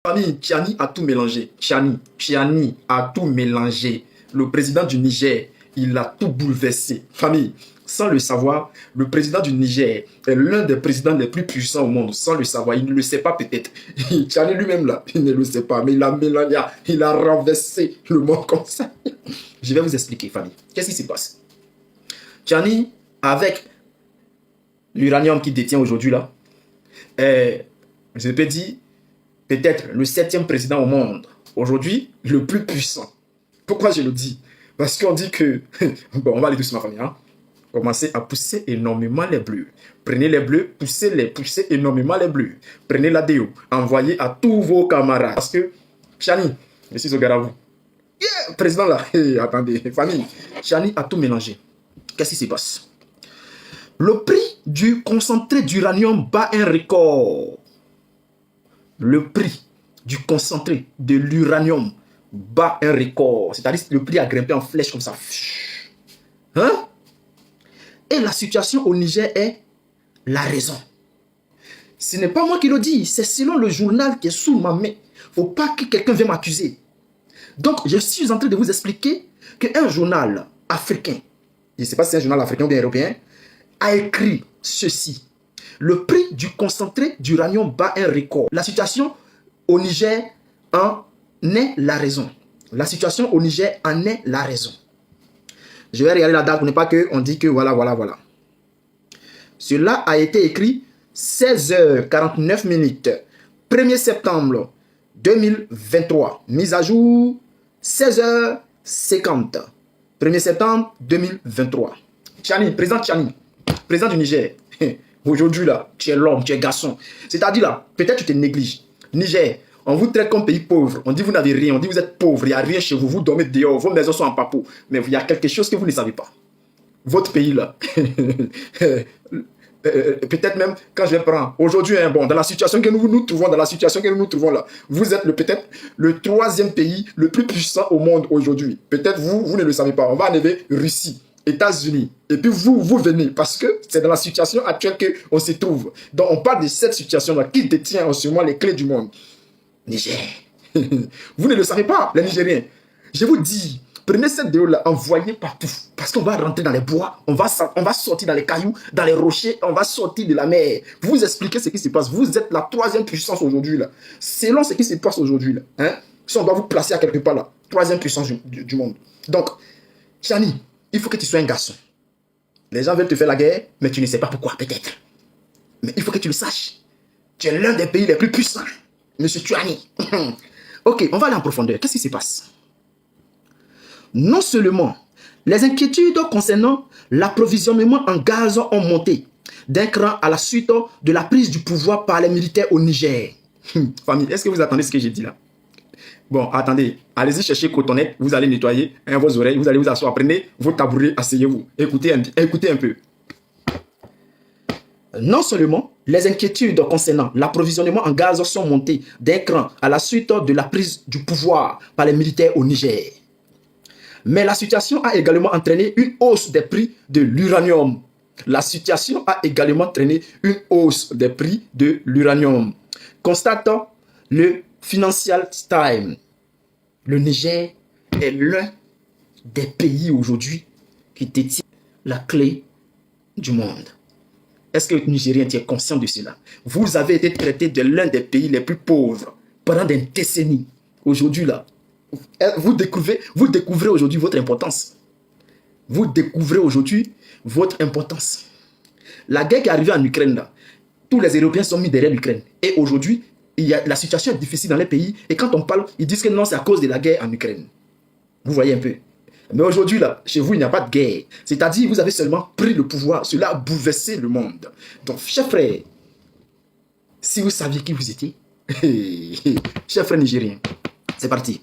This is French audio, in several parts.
Famille, Tchani a tout mélangé. Tchani a tout mélangé. Le président du Niger, il a tout bouleversé. Famille, sans le savoir, le président du Niger est l'un des présidents les plus puissants au monde. Sans le savoir, il ne le sait pas peut-être. Tchani lui-même là, il ne le sait pas, mais il a mélangé, il a renversé le monde comme ça. Je vais vous expliquer, famille. Qu'est-ce qui se passe? Tchani, avec l'uranium qu'il détient aujourd'hui là, je peux dire, peut-être le 7e président au monde. Aujourd'hui, le plus puissant. Pourquoi je le dis? Parce qu'on dit que... Bon, on va aller doucement, famille. Hein? Commencez à pousser énormément les bleus. Prenez les bleus, poussez énormément les bleus. Prenez la déo, envoyez à tous vos camarades. Parce que, Tchani, je suis au garde. Yeah, président là. Hey, attendez, famille. Tchani a tout mélangé. Qu'est-ce qui se passe? Le prix du concentré d'uranium bat un record. Le prix du concentré de l'uranium bat un record. C'est-à-dire que le prix a grimpé en flèche comme ça. Hein? Et la situation au Niger est la raison. Ce n'est pas moi qui le dis, c'est selon le journal qui est sous ma main. Il ne faut pas que quelqu'un vienne m'accuser. Donc, je suis en train de vous expliquer qu'un journal africain, je ne sais pas si c'est un journal africain ou bien européen, a écrit ceci. Le prix du concentré d'uranium bat un record. La situation au Niger en est la raison. La situation au Niger en est la raison. Je vais regarder la date pour ne pas qu'on dise que voilà. Cela a été écrit 16h49 minutes. 1er septembre 2023. Mise à jour 16h50. 1er septembre 2023. Tchani, président Tchani, président du Niger. Aujourd'hui, là, tu es l'homme, tu es garçon. C'est-à-dire, là, peut-être tu te négliges. Niger, on vous traite comme pays pauvre. On dit vous n'avez rien. On dit vous êtes pauvre. Il n'y a rien chez vous. Vous dormez dehors. Vos maisons sont en papeau. Mais il y a quelque chose que vous ne savez pas. Votre pays, là. Peut-être même, quand je vais prendre aujourd'hui, hein, bon, dans la situation que nous trouvons, là, vous êtes peut-être le 3e pays le plus puissant au monde aujourd'hui. Peut-être vous ne le savez pas. On va enlever Russie, États-Unis. Et puis vous venez parce que c'est dans la situation actuelle qu'on se trouve. Donc on parle de cette situation-là qui détient en ce moment les clés du monde. Niger. Vous ne le savez pas, les Nigériens. Je vous dis, prenez cette vidéo-là, envoyez partout. Parce qu'on va rentrer dans les bois, on va sortir dans les cailloux, dans les rochers, on va sortir de la mer. Pour vous expliquer ce qui se passe. Vous êtes la 3e puissance aujourd'hui, là. Selon ce qui se passe aujourd'hui, là. Hein? Si on doit vous placer à quelque part, là. 3e puissance du monde. Donc, Tchani, il faut que tu sois un garçon. Les gens veulent te faire la guerre, mais tu ne sais pas pourquoi, peut-être. Mais il faut que tu le saches. Tu es l'un des pays les plus puissants. Monsieur Tchani. Ok, on va aller en profondeur. Qu'est-ce qui se passe? Non seulement les inquiétudes concernant l'approvisionnement en gaz ont monté d'un cran à la suite de la prise du pouvoir par les militaires au Niger. Famille, est-ce que vous attendez ce que j'ai dit là? Bon, attendez, allez-y chercher cotonnet, vous allez nettoyer vos oreilles, vous allez vous asseoir, prenez vos tabourets, asseyez-vous, écoutez un peu. Non seulement les inquiétudes concernant l'approvisionnement en gaz sont montées d'un cran à la suite de la prise du pouvoir par les militaires au Niger, mais la situation a également entraîné une hausse des prix de l'uranium. La situation a également entraîné une hausse des prix de l'uranium. Constate le Financial Times. Le Niger est l'un des pays aujourd'hui qui détient la clé du monde. Est-ce que le Nigérien est conscient de cela? Vous avez été traité de l'un des pays les plus pauvres pendant des décennies. Aujourd'hui, là, vous découvrez aujourd'hui votre importance. Vous découvrez aujourd'hui votre importance. La guerre qui est arrivée en Ukraine, là, tous les Européens sont mis derrière l'Ukraine. Et aujourd'hui, la situation est difficile dans les pays. Et quand on parle, ils disent que non, c'est à cause de la guerre en Ukraine. Vous voyez un peu. Mais aujourd'hui, là, chez vous, il n'y a pas de guerre. C'est-à-dire, vous avez seulement pris le pouvoir. Cela a bouleversé le monde. Donc, chers frères, si vous saviez qui vous étiez, chers frères nigériens, c'est parti.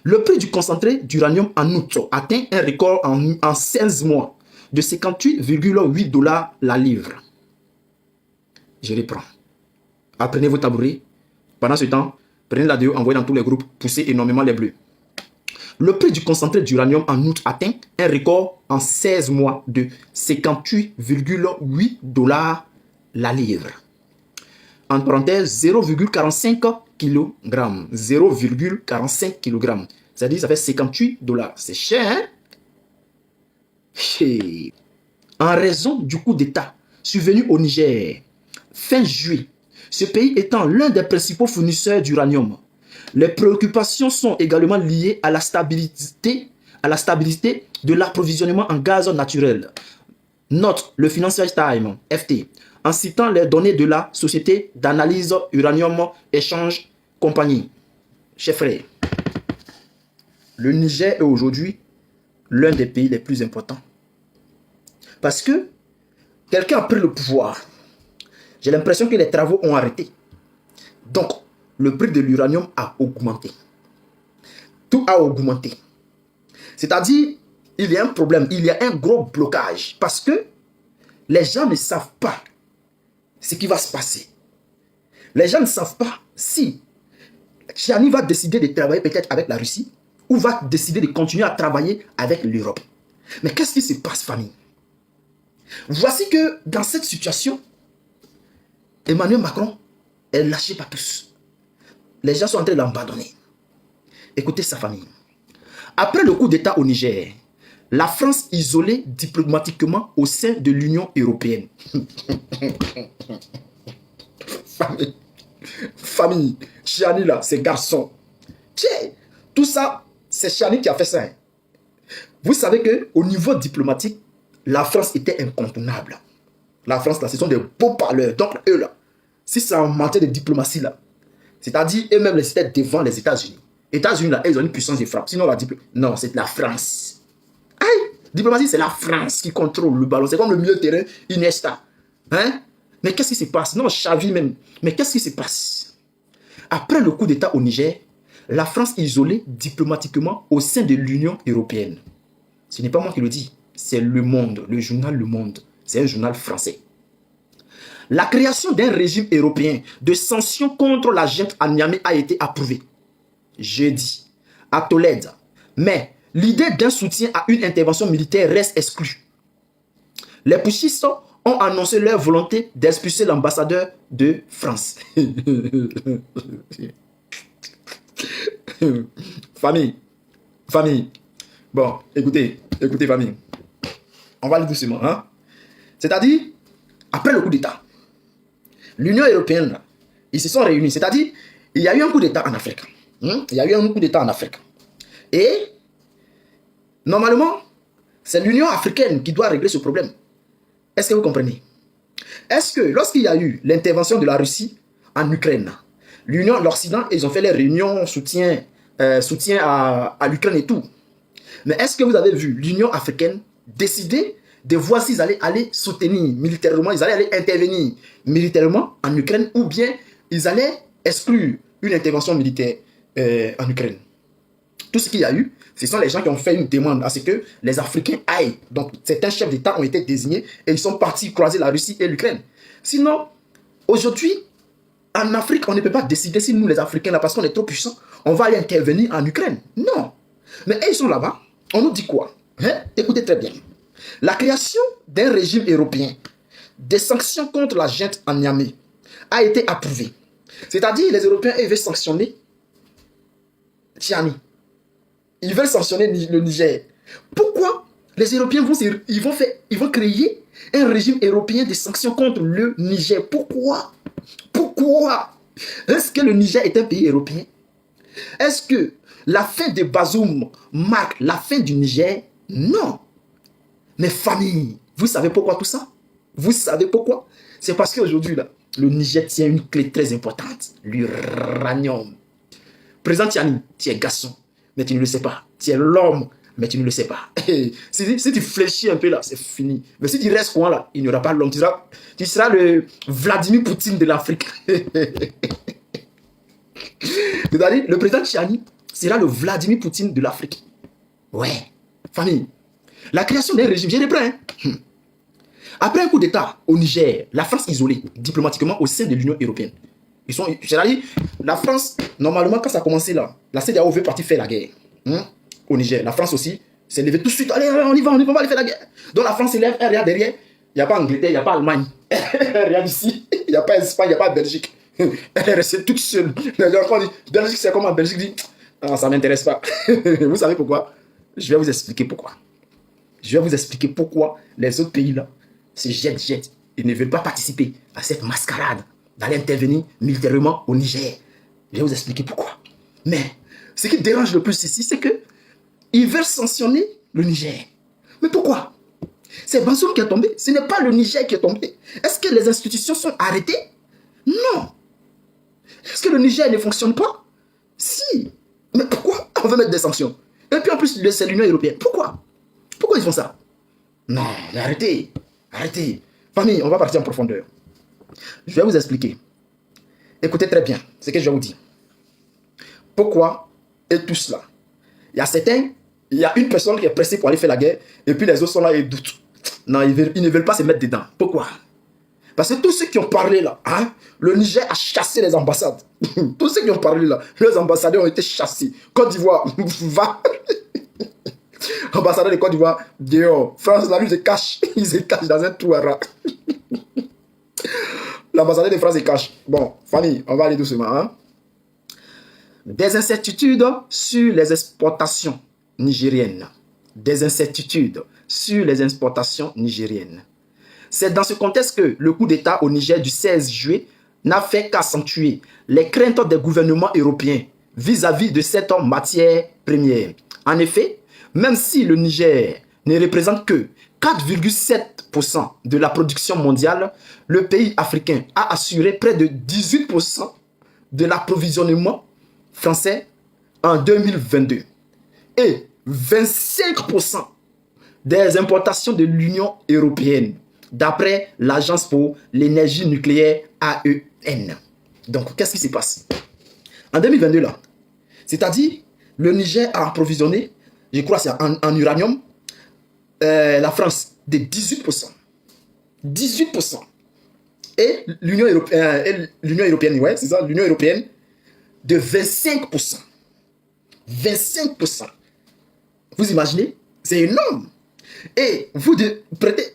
Le prix du concentré d'uranium en août atteint un record en 16 mois de 58,8 $ la livre. Je reprends. Apprenez vos tabourets. Pendant ce temps, prenez la vidéo, envoyez dans tous les groupes, poussez énormément les bleus. Le prix du concentré d'uranium en août atteint un record en 16 mois de 58,8 $ la livre. entre parenthèses, 0,45 kg. 0,45 kg. C'est-à-dire, ça fait 58 $. C'est cher, hein? En raison du coup d'État survenu au Niger, fin juillet, ce pays étant l'un des principaux fournisseurs d'uranium, les préoccupations sont également liées à la stabilité de l'approvisionnement en gaz naturel. Note le Financial Times, FT, en citant les données de la société d'analyse Uranium Exchange Company. Chers frères, le Niger est aujourd'hui l'un des pays les plus importants. Parce que quelqu'un a pris le pouvoir. J'ai l'impression que les travaux ont arrêté. Donc, le prix de l'uranium a augmenté. Tout a augmenté. C'est-à-dire, il y a un problème, il y a un gros blocage. Parce que les gens ne savent pas ce qui va se passer. Les gens ne savent pas si Tchiani va décider de travailler peut-être avec la Russie ou va décider de continuer à travailler avec l'Europe. Mais qu'est-ce qui se passe, famille? Voici que dans cette situation, Emmanuel Macron est lâché par tous. Les gens sont en train de l'abandonner. Écoutez sa famille. Après le coup d'État au Niger, la France isolée diplomatiquement au sein de l'Union européenne. Famille, Tchiani là, ces garçons. Tiens, tout ça, c'est Tchiani qui a fait ça. Hein. Vous savez qu'au niveau diplomatique, la France était incontournable. La France, là, ce sont des beaux parleurs. Donc, eux, là, si ça en matière de diplomatie, là, c'est-à-dire, eux-mêmes, ils étaient devant les États-Unis. Les États-Unis, là, ils ont une puissance de frappe. Sinon, la diplomatie, non, c'est la France. Aïe, diplomatie, c'est la France qui contrôle le ballon. C'est comme le milieu de terrain, Iniesta. Hein? Mais qu'est-ce qui se passe? Non, Xavi même. Mais qu'est-ce qui se passe? Après le coup d'État au Niger, la France est isolée diplomatiquement au sein de l'Union européenne. Ce n'est pas moi qui le dis. C'est Le Monde, le journal Le Monde. C'est un journal français. La création d'un régime européen de sanctions contre la junte à Niamey a été approuvée jeudi à Tolède. Mais l'idée d'un soutien à une intervention militaire reste exclue. Les putschistes ont annoncé leur volonté d'expulser l'ambassadeur de France. Famille. Bon, écoutez famille. On va aller doucement, hein. C'est-à-dire, après le coup d'État, l'Union européenne, ils se sont réunis. C'est-à-dire, il y a eu un coup d'État en Afrique. Il y a eu un coup d'État en Afrique. Et, normalement, c'est l'Union africaine qui doit régler ce problème. Est-ce que vous comprenez? Est-ce que, lorsqu'il y a eu l'intervention de la Russie en Ukraine, l'Occident, ils ont fait les réunions soutien à l'Ukraine et tout. Mais est-ce que vous avez vu l'Union africaine décider de voir s'ils allaient aller soutenir militairement, ils allaient aller intervenir militairement en Ukraine ou bien ils allaient exclure une intervention militaire en Ukraine? Tout ce qu'il y a eu, ce sont les gens qui ont fait une demande à ce que les Africains aillent. Donc, certains chefs d'État ont été désignés et ils sont partis croiser la Russie et l'Ukraine. Sinon, aujourd'hui, en Afrique, on ne peut pas décider si nous, les Africains, là, parce qu'on est trop puissants, on va aller intervenir en Ukraine. Non. Mais ils sont là-bas. On nous dit quoi? Hein? Écoutez très bien. La création d'un régime européen des sanctions contre la junte en Niamey a été approuvée. C'est-à-dire, les Européens, ils veulent sanctionner Tchiani. Ils veulent sanctionner le Niger. Pourquoi les Européens vont créer un régime européen de sanctions contre le Niger? Pourquoi? Est-ce que le Niger est un pays européen? Est-ce que la fin de Bazoum marque la fin du Niger? Non. Mais famille, vous savez pourquoi tout ça? Vous savez pourquoi? C'est parce qu'aujourd'hui, là, le Niger tient une clé très importante, l'uranium. Président Tchiani, tu es garçon, mais tu ne le sais pas. Tu es l'homme, mais tu ne le sais pas. Si tu fléchis un peu là, c'est fini. Mais si tu restes coin là, il n'y aura pas l'homme. Tu seras le Vladimir Poutine de l'Afrique. C'est-à-dire, le président Tchiani sera le Vladimir Poutine de l'Afrique. Ouais, famille. La création d'un régime, j'ai les prêts. Après un coup d'État au Niger, la France isolée diplomatiquement au sein de l'Union européenne. C'est-à-dire, la France, normalement, quand ça a commencé là, la CEDEAO veut partir faire la guerre. Au Niger, la France aussi s'est levée tout de suite. Allez, on y va, on va aller faire la guerre. Donc la France s'élève, elle regarde derrière. Il n'y a pas Angleterre, il n'y a pas Allemagne. Regarde ici. Il n'y a pas Espagne, il n'y a pas Belgique. Elle est restée toute seule. Les gens, quand on dit Belgique, c'est comment? Belgique dit, ah, ça ne m'intéresse pas. Vous savez pourquoi? Je vais vous expliquer pourquoi. Je vais vous expliquer pourquoi les autres pays là se jettent. Ils ne veulent pas participer à cette mascarade d'aller intervenir militairement au Niger. Je vais vous expliquer pourquoi. Mais ce qui dérange le plus ici, c'est que ils veulent sanctionner le Niger. Mais pourquoi? C'est Bazoum qui est tombé. Ce n'est pas le Niger qui est tombé. Est-ce que les institutions sont arrêtées? Non. Est-ce que le Niger ne fonctionne pas? Si. Mais pourquoi on veut mettre des sanctions? Et puis en plus, c'est l'Union européenne. Pourquoi? Pourquoi ils font ça? Non, mais arrêtez. Arrêtez. Famille, on va partir en profondeur. Je vais vous expliquer. Écoutez très bien ce que je vais vous dire. Pourquoi et tout cela? Il y a une personne qui est pressée pour aller faire la guerre, et puis les autres sont là et doutent. Non, ils ne veulent pas se mettre dedans. Pourquoi? Parce que tous ceux qui ont parlé là, hein, le Niger a chassé les ambassades. Tous ceux qui ont parlé là, les ambassadeurs ont été chassés. Côte d'Ivoire, va. Ambassadeur de Côte d'Ivoire, dehors. France, là, lui, se cache. Il se cache dans un trou à rat. L'ambassadeur de France se cache. Bon, famille, on va aller doucement. Hein? Des incertitudes sur les exportations nigériennes. Des incertitudes sur les exportations nigériennes. C'est dans ce contexte que le coup d'État au Niger du 16 juillet n'a fait qu'accentuer les craintes des gouvernements européens vis-à-vis de cette matière première. En effet, même si le Niger ne représente que 4,7% de la production mondiale, le pays africain a assuré près de 18% de l'approvisionnement français en 2022 et 25% des importations de l'Union européenne, d'après l'Agence pour l'énergie nucléaire AEN. Donc, qu'est-ce qui se passe? En 2022, là, c'est-à-dire, le Niger a approvisionné, je crois c'est en uranium, la France de 18%. 18%. Et l'Union européenne, ouais, c'est ça, l'Union européenne, de 25%. 25%. Vous imaginez? C'est énorme. Et vous prêtez,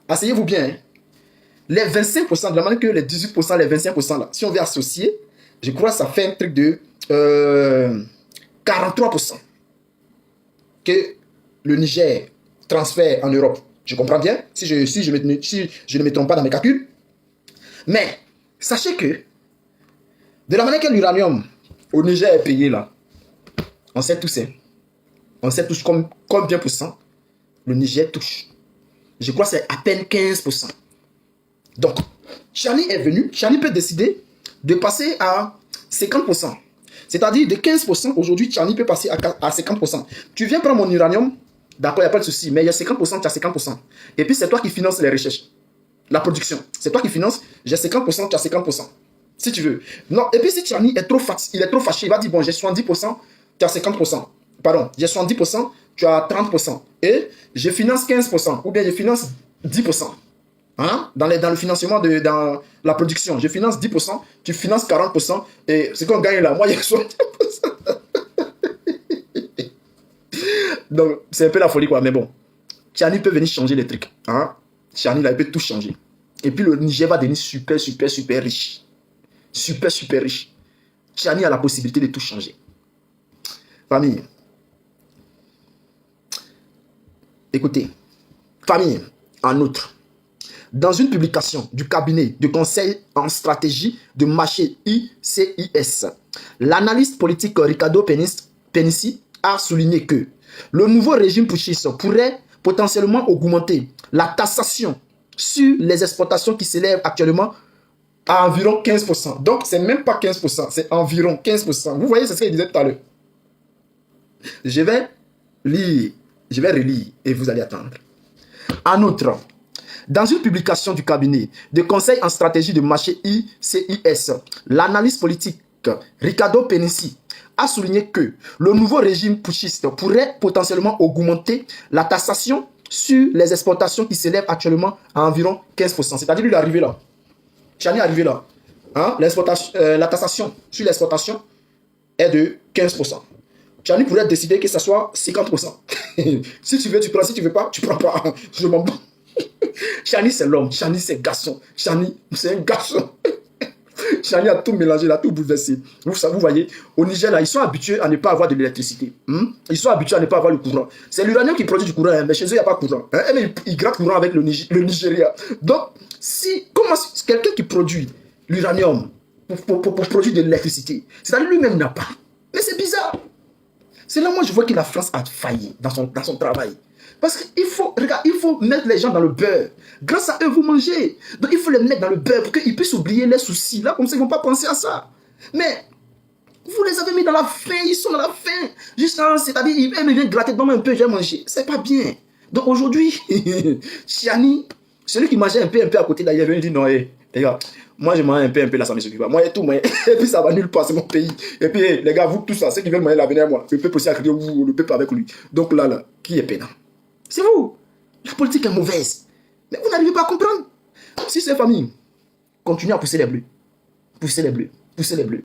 asseyez-vous bien, hein. Les 25%, de la manière que les 18%, les 25%, là, si on veut associer, je crois que ça fait un truc de 43% que le Niger transfère en Europe. Je comprends bien, si je ne me trompe pas dans mes calculs. Mais, sachez que, de la manière que l'uranium au Niger est payé là, on sait tous, hein, on sait tous combien pour cent le Niger touche. Je crois que c'est à peine 15%. Donc, Chani est venu, Chani peut décider de passer à 50%. C'est-à-dire de 15%, aujourd'hui, Chani peut passer à 50%. Tu viens prendre mon uranium, d'accord, il n'y a pas de souci, mais il y a 50%, tu as 50%. Et puis, c'est toi qui finances les recherches, la production. C'est toi qui finances, j'ai 50%, tu as 50%. Si tu veux. Non, et puis si Chani est trop fâché, il va dire, bon, j'ai 70%, tu as 50%. Pardon, j'ai 70%, tu as 30%. Et je finance 15%, ou bien je finance 10%. Hein? Dans le financement, dans la production, je finance 10%, tu finances 40%, et ce qu'on gagne là, moi, il y a 70%. Donc, c'est un peu la folie, quoi. Mais bon, Chani peut venir changer les trucs. Hein? Chani, là, il peut tout changer. Et puis, le Niger va devenir super, super, super riche. Super, super riche. Chani a la possibilité de tout changer. Famille. Écoutez. Famille, en outre, dans une publication du cabinet de conseil en stratégie de marché ICIS, l'analyste politique Ricardo Penissi a souligné que le nouveau régime putschiste pourrait potentiellement augmenter la taxation sur les exportations qui s'élèvent actuellement à environ 15%. Donc, c'est même pas 15%, c'est environ 15%. Vous voyez, c'est ce qu'il disait tout à l'heure. Je vais lire, je vais relire et vous allez attendre. En outre, dans une publication du cabinet de conseil en stratégie de marché ICIS, l'analyste politique Ricardo Penissi a souligné que le nouveau régime putschiste pourrait potentiellement augmenter la taxation sur les exportations qui s'élèvent actuellement à environ 15%. C'est-à-dire qu'il est arrivé là. Chani est arrivé là. Hein? La taxation sur l'exportation est de 15%. Chani pourrait décider que ce soit 50%. Si tu veux, tu prends. Si tu ne veux pas, tu ne prends pas. Je m'en bats. Chani, c'est l'homme. Chani, c'est garçon. Chani, c'est un garçon. Chani a tout mélangé, il a tout bouleversé. Vous voyez, au Niger, là, ils sont habitués à ne pas avoir de l'électricité. Ils sont habitués à ne pas avoir le courant. C'est l'uranium qui produit du courant, hein, mais chez eux, il n'y a pas de courant. Hein, mais ils grattent courant avec le Nigeria. Donc, comment quelqu'un qui produit l'uranium pour produire de l'électricité, c'est-à-dire lui-même n'a pas. Mais c'est bizarre. C'est là moi je vois que la France a failli dans son travail. Parce qu'il faut, regarde, il faut mettre les gens dans le beurre. Grâce à eux, vous mangez. Donc il faut les mettre dans le beurre pour qu'ils puissent oublier les soucis. Là, comme ça, ils ne vont pas penser à ça. Mais vous les avez mis dans la faim, ils sont dans la faim. Juste là, c'est-à-dire, ils viennent gratter dans un peu, j'ai mangé. C'est pas bien. Donc aujourd'hui, Chiani, celui qui mangeait un peu à côté d'ailleurs, il dit non, les gars, moi je mange un peu là, ça ne me suffit pas. Moi, et tout, moi, et puis ça va nulle part, c'est mon pays. Et puis, les gars, vous, tout ça, ceux qui veulent manger l'avenir, moi, le peuple aussi a crié, le peuple avec lui. Donc là, qui est pénal? C'est vous. La politique est mauvaise. Mais vous n'arrivez pas à comprendre. Si ces familles continuent à pousser les bleus, pousser les bleus, pousser les bleus,